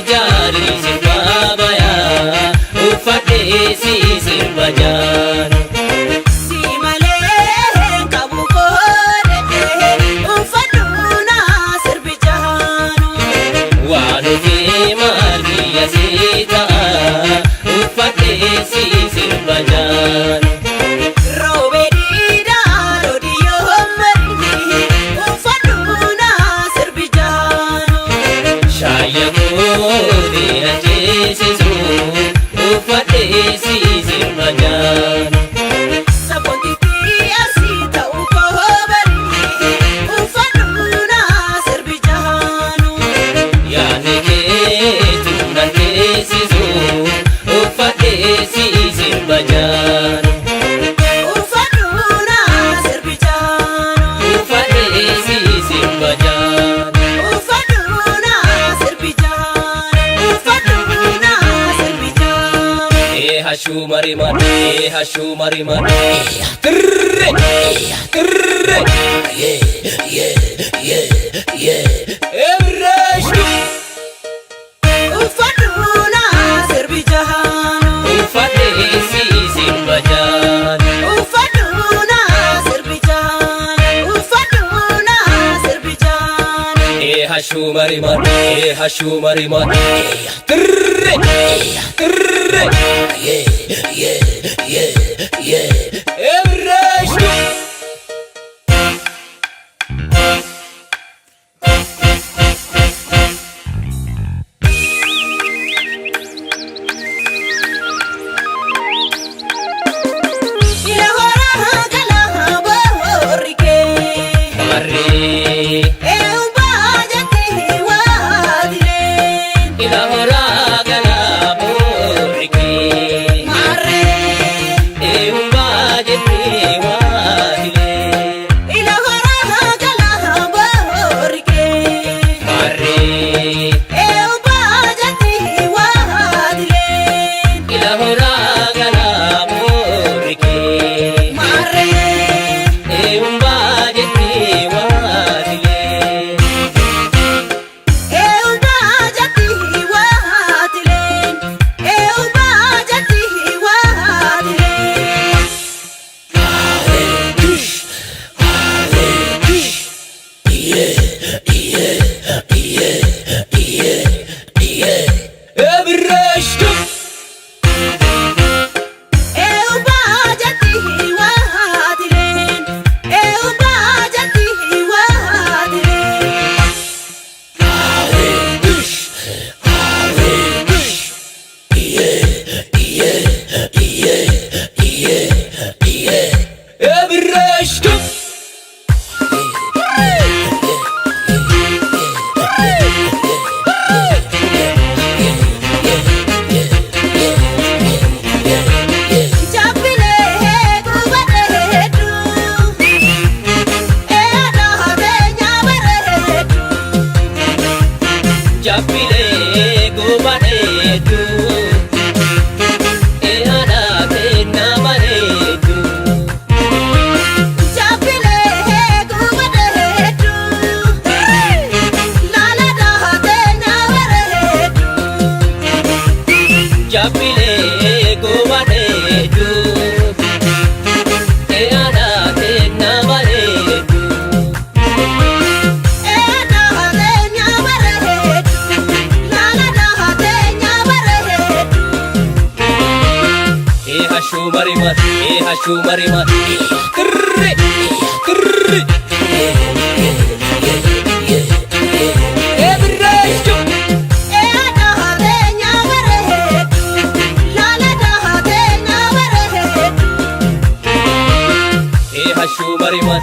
jari sirbabaya ufate si sirbajan Si malee qabu koodhe uffadhuuna sirbijahanu wanuti margiya sita ufate si sirbajan Robe diidhaan odiyoo marini uffadhuuna sirbijahanu shaya kooti ajjeesisu ufate si sirbajan Sabontitii asii ta'uu koo barini uffadhuuna sirbijahanu yaani keetu nan teessisu ufate si sirbajan uffadhuuna sirbijahanu ufate si sirbajan uffadhuuna sirbijahanu uffadhuuna sirbijahanu hashu mariman trrre trrre ebrashtu uffadhuuna sirbijahanu ufate si sirbajan uffadhuuna sirbijahanu uffadhuuna sirbijahanu hashu mariman trrre trrre ebrashtu Ila horaa galaa boorikee marre eebbaa jatti waadileen ila horaa galaa boorikee marree eebbaa jettee waadilee ila horaa galaa boorikee marree eebbaa jatti waadileen ila horaa galaa boorikee marree eebbaa jettee waadilee eebbaa jatti waadileen eebbaa jatti waadileen ebrashtu eebbaa jatti waadileen eebbaa jatti waadileen ebrashtu Jabbilee gubateetu eedaa beenyaa bareedu Jabbilee gubateetu eedaa kennaa bareedu Jabbilee gubateetu laaladaa beenyaa bareedu Jabbilee gubateetu eedaa kennaa bareedu eedaa beenyaa bareedu laaladaa beenyaa bareedu hashu mariman trrre trrre ebrashtu eedaa beenyaa bareedu laaladaa beenyaa bareedu hashu mariman